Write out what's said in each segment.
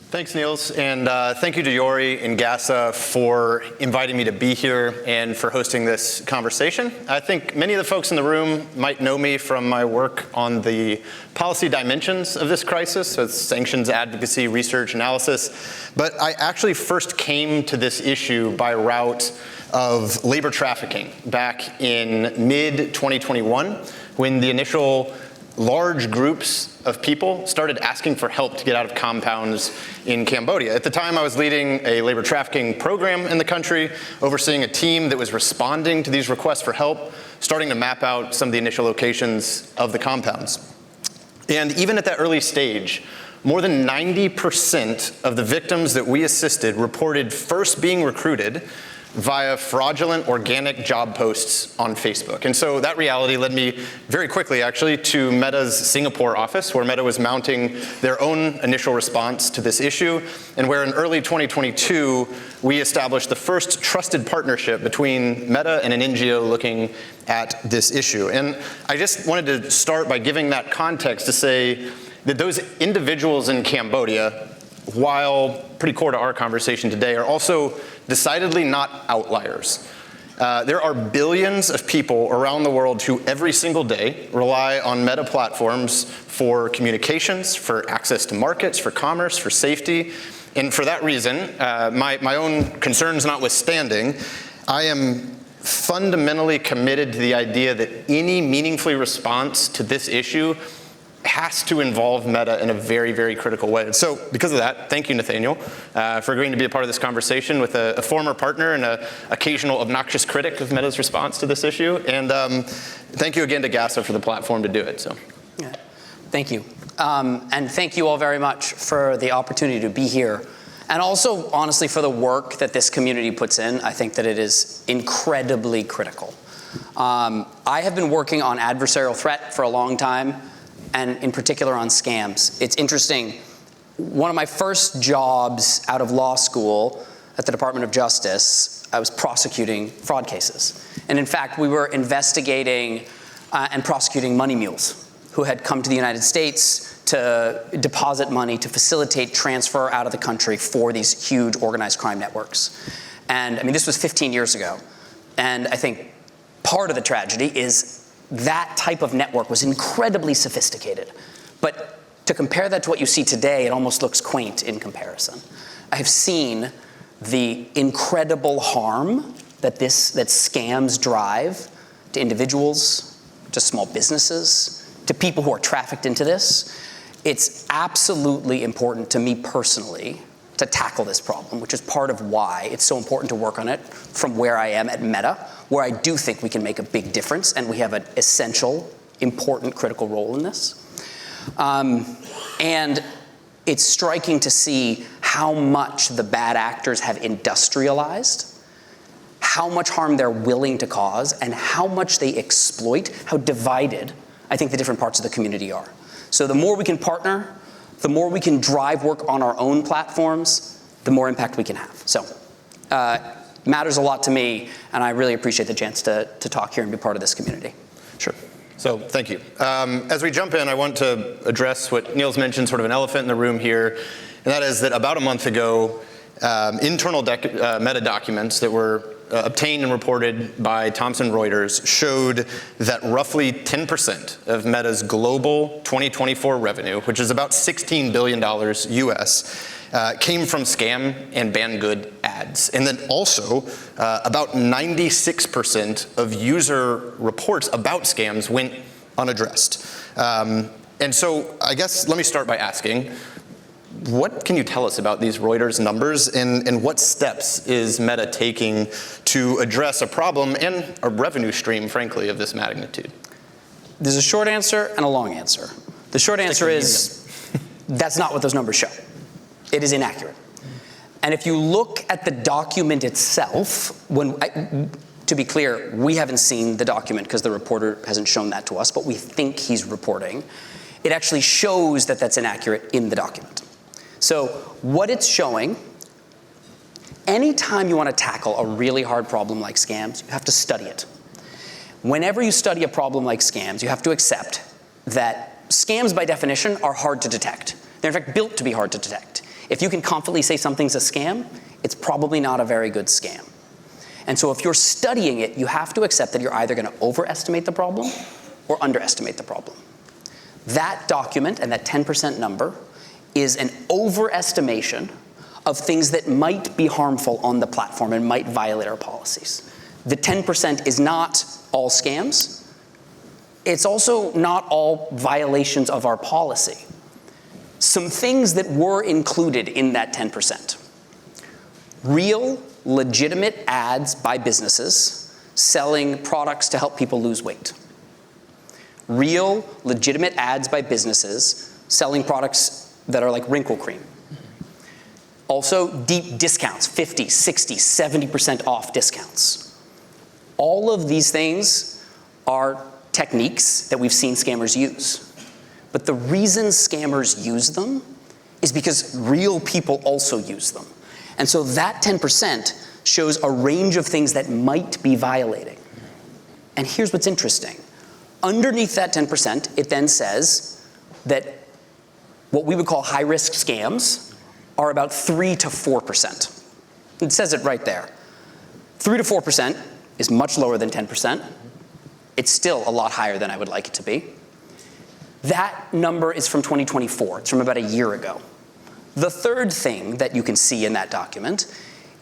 Thanks, Niels, and thank you to Yori and GASA for inviting me to be here and for hosting this conversation. I think many of the folks in the room might know me from my work on the policy dimensions of this crisis, so it's sanctions advocacy, research, analysis. But I actually first came to this issue by route of labor trafficking back in mid-2021, when the initial large groups of people started asking for help to get out of compounds in Cambodia. At the time, I was leading a labor trafficking program in the country, overseeing a team that was responding to these requests for help, starting to map out some of the initial locations of the compounds. And even at that early stage, more than 90% of the victims that we assisted reported first being recruited via fraudulent organic job posts on Facebook. And so that reality led me very quickly, actually, to Meta's Singapore office, where Meta was mounting their own initial response to this issue, and where in early 2022, we established the first trusted partnership between Meta and an NGO looking at this issue. And I just wanted to start by giving that context to say that those individuals in Cambodia, while pretty core to our conversation today, are also decidedly not outliers. There are billions of people around the world who every single day rely on Meta platforms for communications, for access to markets, for commerce, for safety. And for that reason, my own concerns notwithstanding, I am fundamentally committed to the idea that any meaningful response to this issue has to involve Meta in a very, very critical way. And so because of that, thank you, Nathaniel, for agreeing to be a part of this conversation with a former partner and an occasional obnoxious critic of Meta's response to this issue. And thank you again to GASA for the platform to do it. So, yeah. Thank you. And thank you all very much for the opportunity to be here. And also, honestly, for the work that this community puts in. I think that it is incredibly critical. I have been working on adversarial threat for a long time, and in particular on scams. It's interesting, one of my first jobs out of law school at the Department of Justice, I was prosecuting fraud cases. And in fact, we were investigating and prosecuting money mules who had come to the United States to deposit money to facilitate transfer out of the country for these huge organized crime networks. And I mean, this was 15 years ago. And I think part of the tragedy is that type of network was incredibly sophisticated. But to compare that to what you see today, it almost looks quaint in comparison. I have seen the incredible harm that scams drive to individuals, to small businesses, to people who are trafficked into this. It's absolutely important to me personally to tackle this problem, which is part of why it's so important to work on it from where I am at Meta, where I do think we can make a big difference, and we have an essential, important, critical role in this. And it's striking to see how much the bad actors have industrialized, how much harm they're willing to cause, and how much they exploit, how divided I think the different parts of the community are. So the more we can partner, the more we can drive work on our own platforms, the more impact we can have. So matters a lot to me, and I really appreciate the chance to talk here and be part of this community. Sure. So thank you. As we jump in, I want to address what Niels mentioned, sort of an elephant in the room here, and that is that about a month ago, internal Meta documents that were obtained and reported by Thomson Reuters showed that roughly 10% of Meta's global 2024 revenue, which is about $16 billion US, came from scam and banned good ads. And then also, about 96% of user reports about scams went unaddressed. And so I guess let me start by asking, what can you tell us about these Reuters numbers, and what steps is Meta taking to address a problem and a revenue stream, frankly, of this magnitude? There's a short answer and a long answer. The short answer is that's not what those numbers show. It is inaccurate. And if you look at the document itself, to be clear, we haven't seen the document because the reporter hasn't shown that to us, but we think he's reporting. It actually shows that that's inaccurate in the document. So what it's showing, anytime you want to tackle a really hard problem like scams, you have to study it. Whenever you study a problem like scams, you have to accept that scams by definition are hard to detect. They're in fact built to be hard to detect. If you can confidently say something's a scam, it's probably not a very good scam. And so if you're studying it, you have to accept that you're either going to overestimate the problem or underestimate the problem. That document and that 10% number is an overestimation of things that might be harmful on the platform and might violate our policies. The 10% is not all scams. It's also not all violations of our policy. Some things that were included in that 10%. Real, legitimate ads by businesses selling products to help people lose weight. Real, legitimate ads by businesses selling products that are like wrinkle cream. Also, deep discounts, 50, 60, 70% off discounts. All of these things are techniques that we've seen scammers use. But the reason scammers use them is because real people also use them. And so that 10% shows a range of things that might be violating. And here's what's interesting. Underneath that 10%, it then says that what we would call high-risk scams are about 3 to 4%. It says it right there. 3 to 4% is much lower than 10%. It's still a lot higher than I would like it to be. That number is from 2024. It's from about a year ago. The third thing that you can see in that document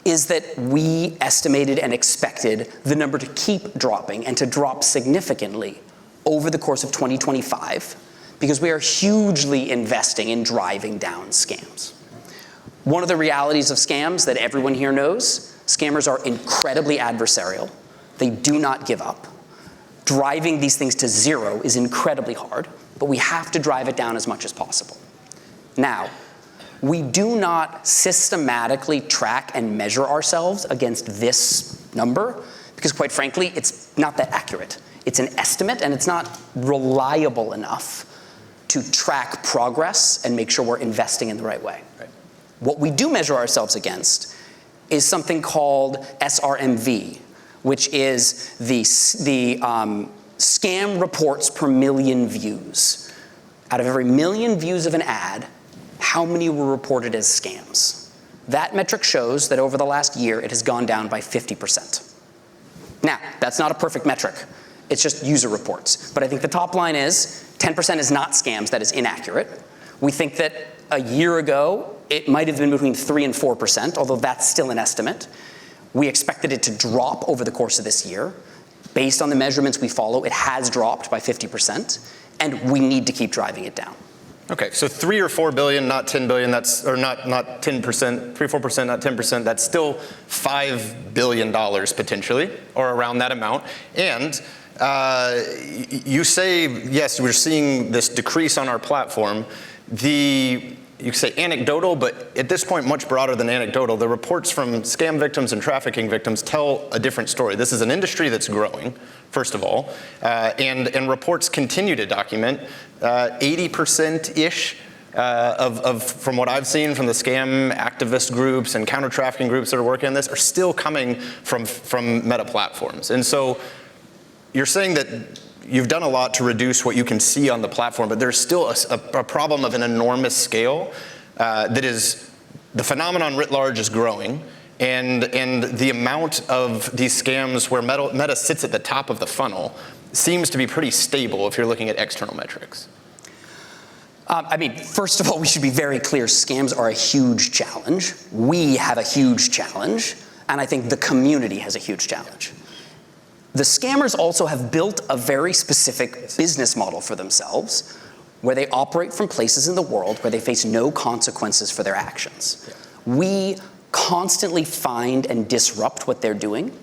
is that we estimated and expected the number to keep dropping and to drop significantly over the course of 2025 because we are hugely investing in driving down scams. One of the realities of scams that everyone here knows, scammers are incredibly adversarial. They do not give up. Driving these things to zero is incredibly hard, but we have to drive it down as much as possible. Now, we do not systematically track and measure ourselves against this number because, quite frankly, it's not that accurate. It's an estimate, and it's not reliable enough to track progress and make sure we're investing in the right way. Right. What we do measure ourselves against is something called SRMV, which is the scam reports per million views. Out of every million views of an ad, how many were reported as scams? That metric shows that over the last year, it has gone down by 50%. Now, that's not a perfect metric. It's just user reports. But I think the top line is 10% is not scams. That is inaccurate. We think that a year ago, it might have been between 3 and 4%, although that's still an estimate. We expected it to drop over the course of this year. Based on the measurements we follow, it has dropped by 50%, and we need to keep driving it down. Okay, so 3 or 4 billion, not 10 billion, that's, or not 10%, 3-4%, not 10%, that's still $5 billion potentially, or around that amount. And you say, yes, we're seeing this decrease on our platform. You say anecdotal, but at this point, much broader than anecdotal. The reports from scam victims and trafficking victims tell a different story. This is an industry that's growing, first of all, and reports continue to document 80%-ish from what I've seen from the scam activist groups and counter-trafficking groups that are working on this are still coming from Meta platforms. And so you're saying that you've done a lot to reduce what you can see on the platform, but there's still a problem of an enormous scale that is, the phenomenon writ large is growing, and the amount of these scams where Meta sits at the top of the funnel seems to be pretty stable if you're looking at external metrics. I mean, first of all, we should be very clear, scams are a huge challenge. We have a huge challenge, and I think the community has a huge challenge. The scammers also have built a very specific business model for themselves where they operate from places in the world where they face no consequences for their actions. Yeah. We constantly find and disrupt what they're doing.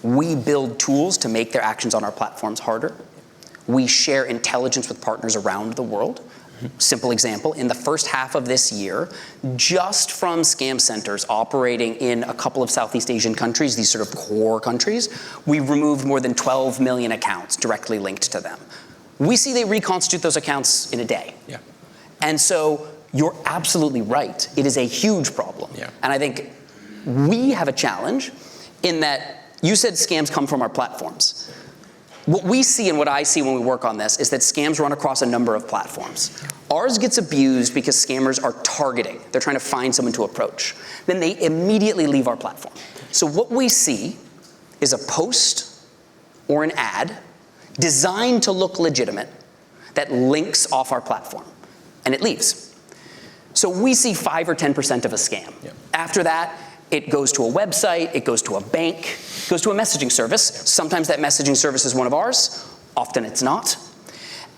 We build tools to make their actions on our platforms harder. We share intelligence with partners around the world. Simple example, in the first half of this year, just from scam centers operating in a couple of Southeast Asian countries, these sort of core countries, we removed more than 12 million accounts directly linked to them. We see they reconstitute those accounts in a day. Yeah. And so you're absolutely right. It is a huge problem. Yeah. And I think we have a challenge in that you said scams come from our platforms. what we see and what I see when we work on this is that scams run across a number of platforms. Ours gets abused because scammers are targeting. They're trying to find someone to approach. Then they immediately leave our platform. So what we see is a post or an ad designed to look legitimate that links off our platform, and it leaves. So we see 5 or 10% of a scam. Yep. After that, it goes to a website, it goes to a bank, it goes to a messaging service. Sometimes that messaging service is one of ours, often it's not.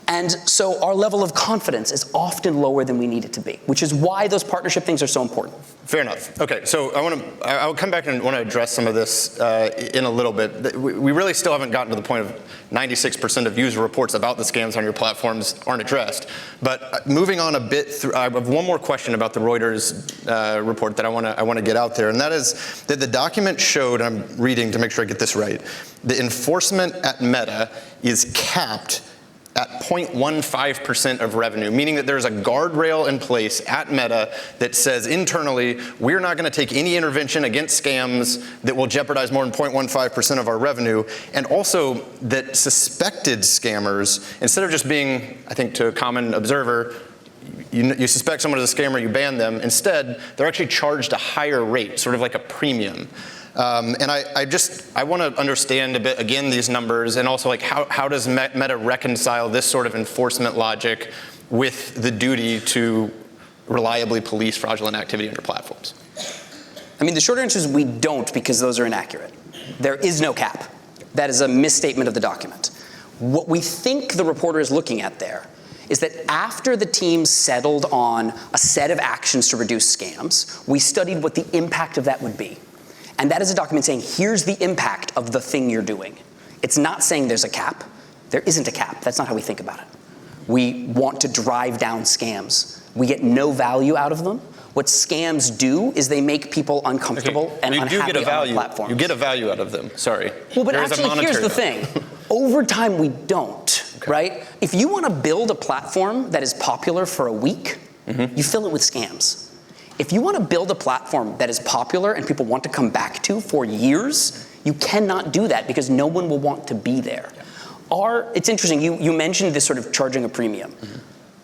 And so our level of confidence is often lower than we need it to be, which is why those partnership things are so important. Fair enough. Okay, so I'll come back and want to address some of this in a little bit. We really still haven't gotten to the point of 96% of user reports about the scams on your platforms aren't addressed. But moving on a bit through, I have one more question about the Reuters report that I want to get out there, and that is that the document showed, and I'm reading to make sure I get this right, the enforcement at Meta is capped at 0.15% of revenue, meaning that there's a guardrail in place at Meta that says internally, we're not going to take any intervention against scams that will jeopardize more than 0.15% of our revenue, and also that suspected scammers, instead of just being, I think to a common observer, you suspect someone is a scammer, you ban them, instead, they're actually charged a higher rate, sort of like a premium. And I want to understand a bit, again, these numbers, and also like how does Meta reconcile this sort of enforcement logic with the duty to reliably police fraudulent activity on your platforms? I mean, the short answer is we don't, because those are inaccurate. There is no cap. That is a misstatement of the document. What we think the reporter is looking at there is that after the team settled on a set of actions to reduce scams, we studied what the impact of that would be. And that is a document saying, here's the impact of the thing you're doing. It's not saying there's a cap. There isn't a cap. That's not how we think about it. We want to drive down scams. We get no value out of them. What scams do is they make people uncomfortable and unhappy on our platforms. You get a value out of them, sorry. Well, but actually, here's the thing. Over time, we don't, right? If you want to build a platform that is popular for a week, you fill it with scams. If you want to build a platform that is popular and people want to come back to for years, you cannot do that because no one will want to be there. It's interesting, you mentioned this sort of charging a premium.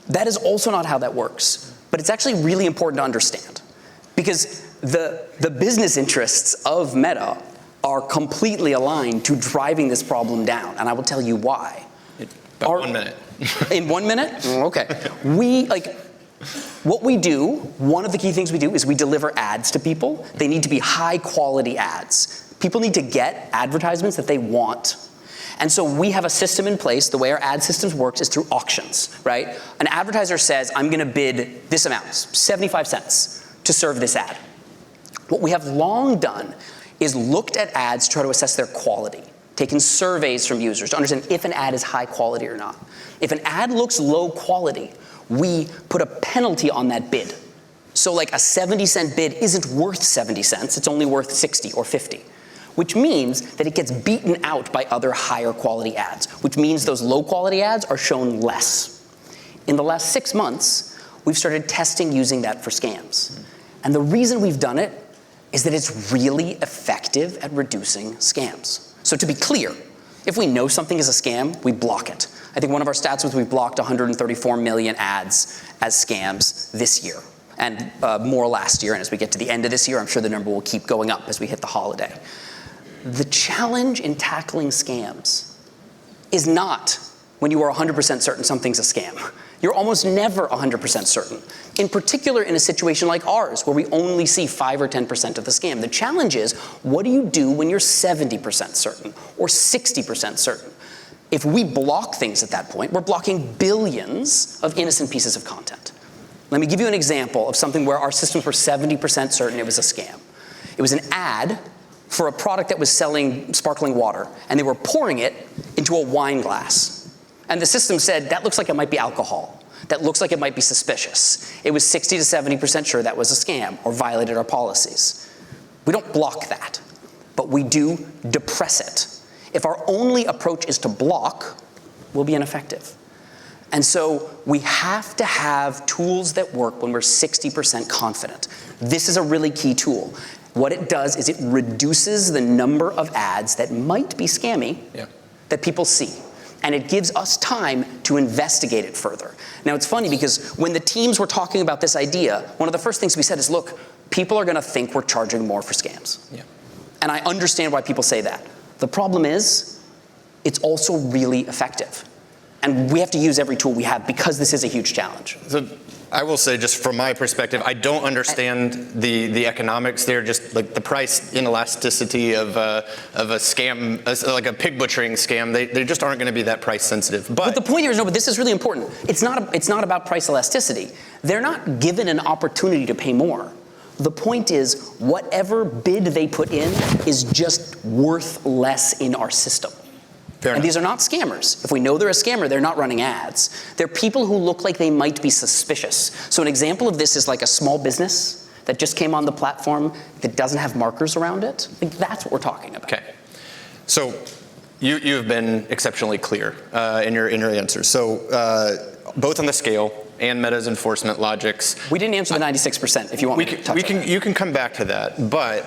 That is also not how that works. But it's actually really important to understand because the business interests of Meta are completely aligned to driving this problem down, and I will tell you why. About 1 minute. In 1 minute? Okay. What we do, one of the key things we do is we deliver ads to people. They need to be high quality ads. People need to get advertisements that they want. And so we have a system in place. The way our ad systems works is through auctions, right? An advertiser says, I'm going to bid this amount, 75 cents, to serve this ad. What we have long done is looked at ads to try to assess their quality, taken surveys from users to understand if an ad is high quality or not. If an ad looks low quality, we put a penalty on that bid. So like a 70-cent bid isn't worth 70 cents, it's only worth 60 or 50. Which means that it gets beaten out by other higher quality ads, which means those low quality ads are shown less. In the last 6 months, we've started testing using that for scams. And the reason we've done it is that it's really effective at reducing scams. So to be clear, if we know something is a scam, we block it. I think one of our stats was we blocked 134 million ads as scams this year, and more last year. And as we get to the end of this year, I'm sure the number will keep going up as we hit the holiday. The challenge in tackling scams is not when you are 100% certain something's a scam. You're almost never 100% certain. In particular, in a situation like ours, where we only see 5 or 10% of the scam. The challenge is, what do you do when you're 70% certain or 60% certain? If we block things at that point, we're blocking billions of innocent pieces of content. Let me give you an example of something where our systems were 70% certain it was a scam. It was an ad for a product that was selling sparkling water, and they were pouring it into a wine glass. And the system said, that looks like it might be alcohol. That looks like it might be suspicious. It was 60 to 70% sure that was a scam or violated our policies. We don't block that, but we do depress it. If our only approach is to block, we'll be ineffective. And so we have to have tools that work when we're 60% confident. This is a really key tool. What it does is it reduces the number of ads that might be scammy that people see, and it gives us time to investigate it further. Now, it's funny because when the teams were talking about this idea, one of the first things we said is, look, people are going to think we're charging more for scams. Yeah. And I understand why people say that. The problem is, it's also really effective. And we have to use every tool we have because this is a huge challenge. So I will say, just from my perspective, I don't understand the economics there, just like the price inelasticity of a scam, like a pig butchering scam. They just aren't going to be that price sensitive. But the point here is, no, but this is really important. It's not about price elasticity. They're not given an opportunity to pay more. The point is, whatever bid they put in is just worth less in our system. And these are not scammers. If we know they're a scammer, they're not running ads. They're people who look like they might be suspicious. So an example of this is like a small business that just came on the platform that doesn't have markers around it. Like, that's what we're talking about. Okay. So you have been exceptionally clear in your answers. So both on the scale and Meta's enforcement logics. We didn't answer the 96% if you want me to touch on that. You can come back to that. But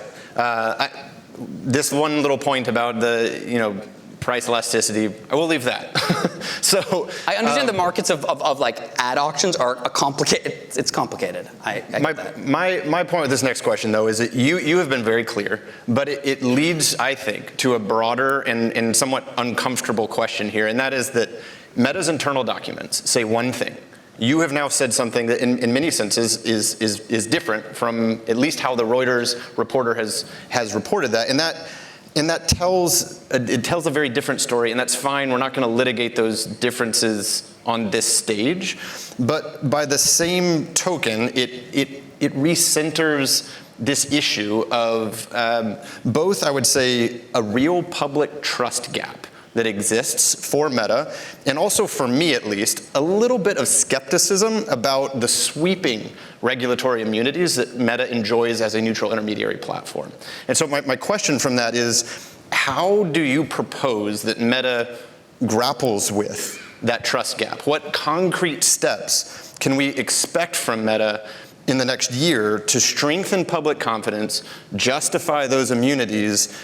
this one little point about the, price elasticity, I will leave that. So I understand the markets of like ad auctions are complicated. It's complicated. I get that. My point with this next question, though, is that you have been very clear, but it leads, I think, to a broader and somewhat uncomfortable question here, and that is that Meta's internal documents say one thing. You have now said something that in many senses is different from at least how the Reuters reporter has reported that, and that tells a very different story, and that's fine. We're not going to litigate those differences on this stage, but by the same token, it recenters this issue of both, I would say, a real public trust gap that exists for Meta, and also for me at least, a little bit of skepticism about the sweeping regulatory immunities that Meta enjoys as a neutral intermediary platform. And so my question from that is, how do you propose that Meta grapples with that trust gap? What concrete steps can we expect from Meta in the next year to strengthen public confidence, justify those immunities,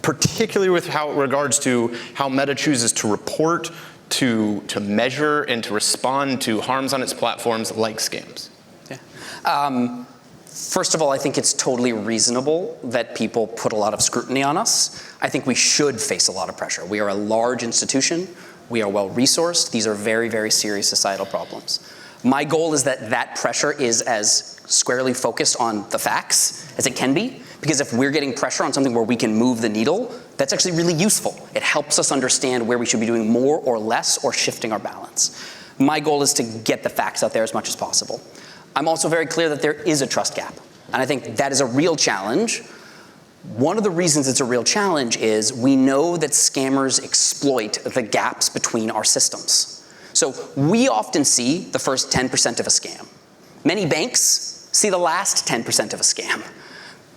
particularly with regards to how Meta chooses to report, to measure, and to respond to harms on its platforms like scams? Yeah. First of all, I think it's totally reasonable that people put a lot of scrutiny on us. I think we should face a lot of pressure. We are a large institution. We are well-resourced. These are very, very serious societal problems. My goal is that that pressure is as squarely focused on the facts as it can be, because if we're getting pressure on something where we can move the needle, that's actually really useful. It helps us understand where we should be doing more or less or shifting our balance. My goal is to get the facts out there as much as possible. I'm also very clear that there is a trust gap, and I think that is a real challenge. One of the reasons it's a real challenge is we know that scammers exploit the gaps between our systems. So we often see the first 10% of a scam. Many banks see the last 10% of a scam.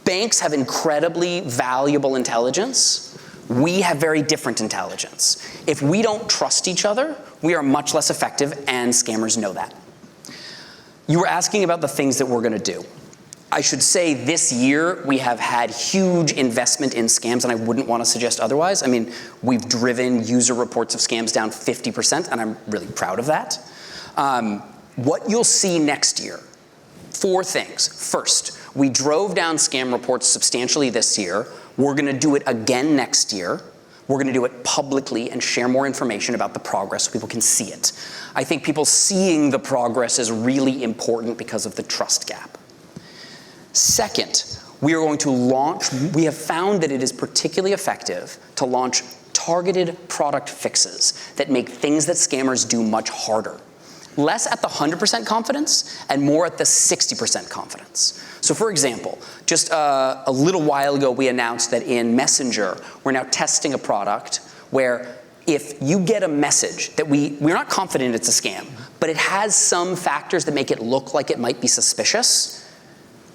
Banks have incredibly valuable intelligence. We have very different intelligence. If we don't trust each other, we are much less effective, and scammers know that. You were asking about the things that we're going to do. I should say this year we have had huge investment in scams, and I wouldn't want to suggest otherwise. I mean, we've driven user reports of scams down 50%, and I'm really proud of that. What you'll see next year, 4 things. First, we drove down scam reports substantially this year. We're going to do it again next year. We're going to do it publicly and share more information about the progress so people can see it. I think people seeing the progress is really important because of the trust gap. Second, we are going to launch, we have found that it is particularly effective to launch targeted product fixes that make things that scammers do much harder. Less at the 100% confidence and more at the 60% confidence. So for example, just a little while ago we announced that in Messenger, we're now testing a product where if you get a message that we're not confident it's a scam, but it has some factors that make it look like it might be suspicious,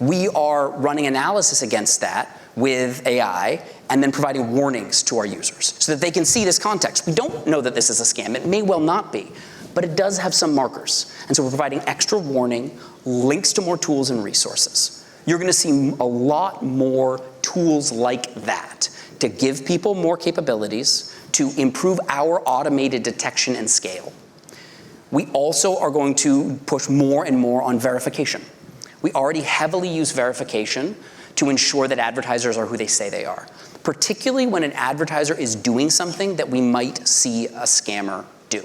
we are running analysis against that with AI and then providing warnings to our users so that they can see this context. We don't know that this is a scam. It may well not be, but it does have some markers. And so we're providing extra warning, links to more tools and resources. You're going to see a lot more tools like that to give people more capabilities, to improve our automated detection and scale. We also are going to push more and more on verification. We already heavily use verification to ensure that advertisers are who they say they are, particularly when an advertiser is doing something that we might see a scammer do.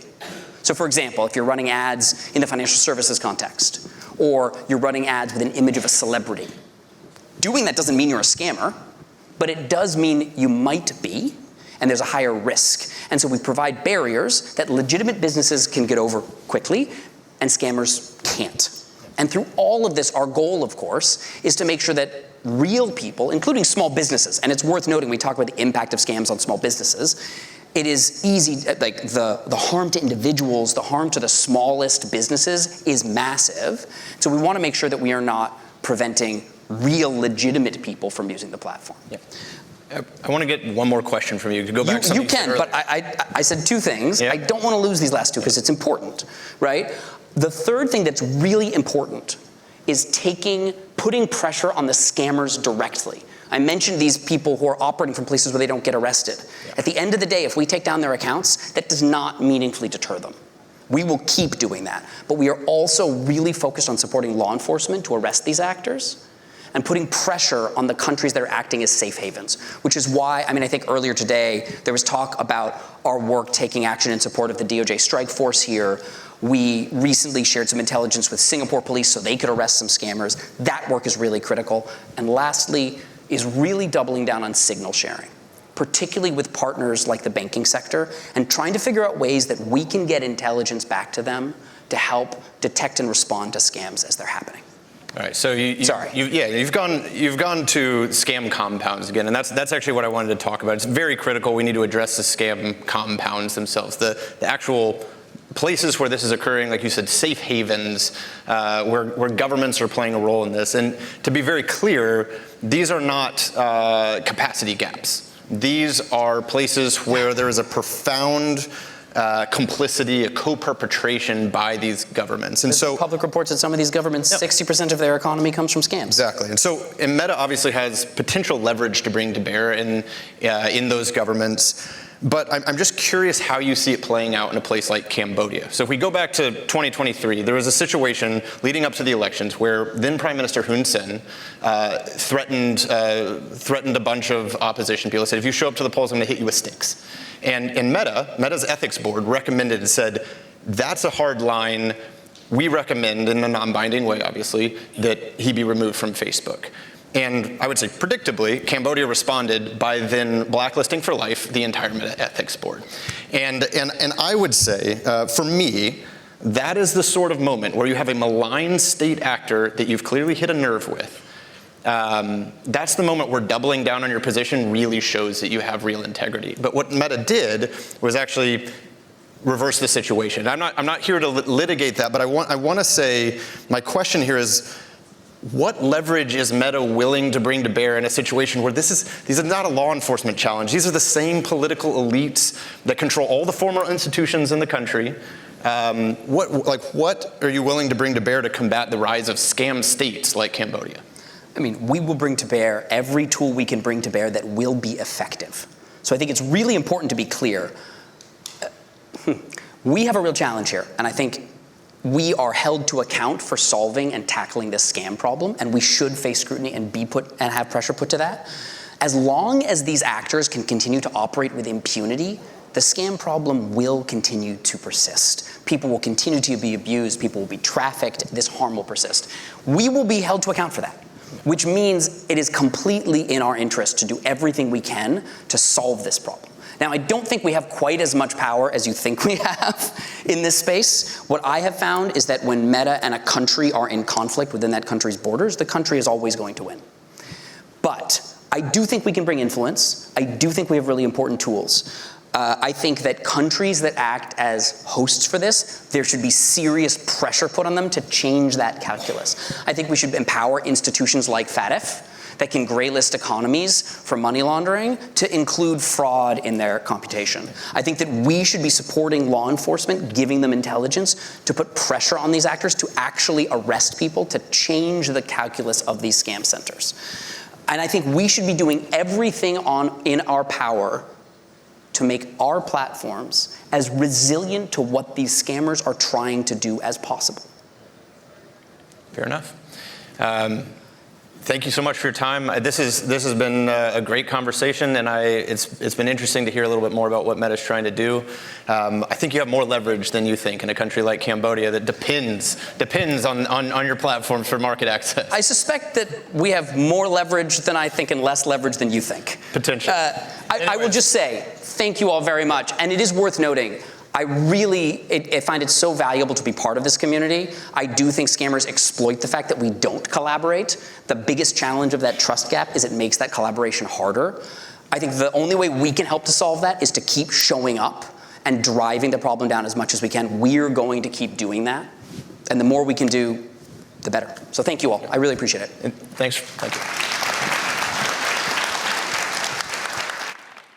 So for example, if you're running ads in the financial services context, or you're running ads with an image of a celebrity, doing that doesn't mean you're a scammer, but it does mean you might be, and there's a higher risk. And so we provide barriers that legitimate businesses can get over quickly, and scammers can't. And through all of this, our goal, of course, is to make sure that real people, including small businesses, and it's worth noting, we talk about the impact of scams on small businesses, it is easy, like the harm to individuals, the harm to the smallest businesses is massive. So we want to make sure that we are not preventing real legitimate people from using the platform. Yeah. I want to get one more question from you to go back to You can, but I said two things. Yeah. I don't want to lose these last two because it's important, right? The third thing that's really important is putting pressure on the scammers directly. I mentioned these people who are operating from places where they don't get arrested. Yeah. At the end of the day, if we take down their accounts, that does not meaningfully deter them. We will keep doing that. But we are also really focused on supporting law enforcement to arrest these actors and putting pressure on the countries that are acting as safe havens, which is why, I think earlier today, there was talk about our work taking action in support of the DOJ strike force here. We recently shared some intelligence with Singapore police so they could arrest some scammers. That work is really critical. And lastly, is really doubling down on signal sharing, particularly with partners like the banking sector, and trying to figure out ways that we can get intelligence back to them to help detect and respond to scams as they're happening. All right, so you've gone to scam compounds again, and that's actually what I wanted to talk about. It's very critical. We need to address the scam compounds themselves, the actual places where this is occurring, like you said, safe havens, where governments are playing a role in this. And to be very clear, these are not capacity gaps. These are places where there is a profound complicity, a co-perpetration by these governments. And so public reports that some of these governments, 60% of their economy comes from scams. Exactly. And Meta obviously has potential leverage to bring to bear in those governments. But I'm just curious how you see it playing out in a place like Cambodia. So if we go back to 2023, there was a situation leading up to the elections where then Prime Minister Hun Sen threatened a bunch of opposition people. He said, if you show up to the polls, I'm going to hit you with sticks. And Meta's ethics board recommended and said, that's a hard line. We recommend, in a non-binding way, obviously, that he be removed from Facebook. And I would say, predictably, Cambodia responded by then blacklisting for life the entire Meta ethics board. And I would say, for me, that is the sort of moment where you have a malign state actor that you've clearly hit a nerve with. That's the moment where doubling down on your position really shows that you have real integrity. But what Meta did was actually reverse the situation. I'm not here to litigate that, but I want to say, my question here is, what leverage is Meta willing to bring to bear in a situation where these are not a law enforcement challenge? These are the same political elites that control all the former institutions in the country. What are you willing to bring to bear to combat the rise of scam states like Cambodia? We will bring to bear every tool we can bring to bear that will be effective. So I think it's really important to be clear. We have a real challenge here, and I think we are held to account for solving and tackling this scam problem, and we should face scrutiny and have pressure put to that. As long as these actors can continue to operate with impunity, the scam problem will continue to persist. People will continue to be abused, people will be trafficked, this harm will persist. We will be held to account for that, which means it is completely in our interest to do everything we can to solve this problem. Now, I don't think we have quite as much power as you think we have in this space. What I have found is that when Meta and a country are in conflict within that country's borders, the country is always going to win. But I do think we can bring influence. I do think we have really important tools. I think that countries that act as hosts for this, there should be serious pressure put on them to change that calculus. I think we should empower institutions like FATF that can graylist economies for money laundering to include fraud in their computation. I think that we should be supporting law enforcement, giving them intelligence to put pressure on these actors to actually arrest people, to change the calculus of these scam centers. And I think we should be doing everything in our power to make our platforms as resilient to what these scammers are trying to do as possible. Fair enough. Thank you so much for your time. This has been a great conversation, and it's been interesting to hear a little bit more about what Meta's trying to do. I think you have more leverage than you think in a country like Cambodia that depends on your platform for market access. I suspect that we have more leverage than I think and less leverage than you think. Potentially. I will just say thank you all very much, and it is worth noting, I find it so valuable to be part of this community. I do think scammers exploit the fact that we don't collaborate. The biggest challenge of that trust gap is it makes that collaboration harder. I think the only way we can help to solve that is to keep showing up and driving the problem down as much as we can. We're going to keep doing that. And the more we can do, the better. So thank you all. I really appreciate it. Thanks. Thank you.